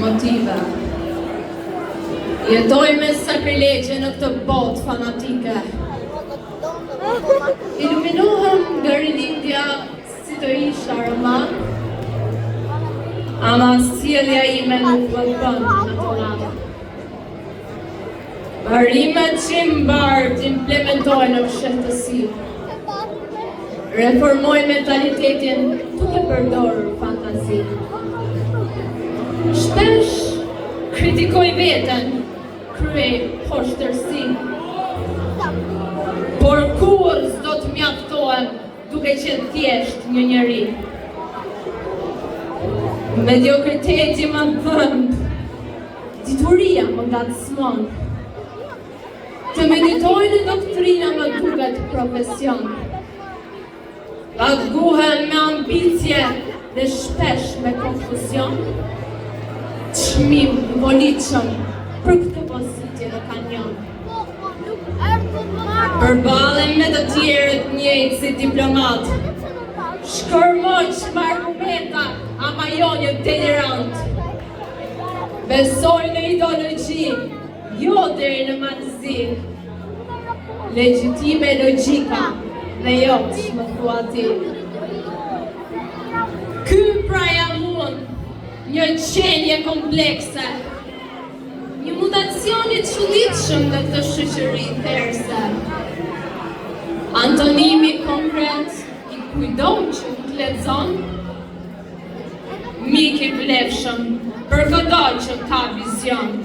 emotive. Jetoj me sakrilegje në këtë botë fanatike. Iluminohem nga rilindja si të isha roman, ama sjellja ime nuk vëllbën në të radhë. Parimet që mbarë implementojnë në fshehtësi. Reformoj mentalitetin duke përdorur fantazi. Shpesh kritikoj veten, kryej poshtërsi. Por kur s'do të mjaftohem duke qenë thjesht një njeri. Mediokriteti më dhëmb, dituria më ngacmon. Të meditoj në doktrina më duket profesion. Paguhem me ambicje dhe shpesh me konfuzion. Çmim voliçëm për këtë pozitje në kanjon. Përbalem me të tjerët njëjtë si diplomat. Shkërmoq me argumenta, ama jo një delirant. Besoj në ideologji, jo deri në madhëzi. Legjitime logjika dhe jo që më thua ti. Ky pra jam unë, një qenje komplekse, një mutacion i çuditshëm në këtë shoqëri therse. Antonimi konkret i kujdon që të lexon, mik i vlefshëm për çdo që ka vizion.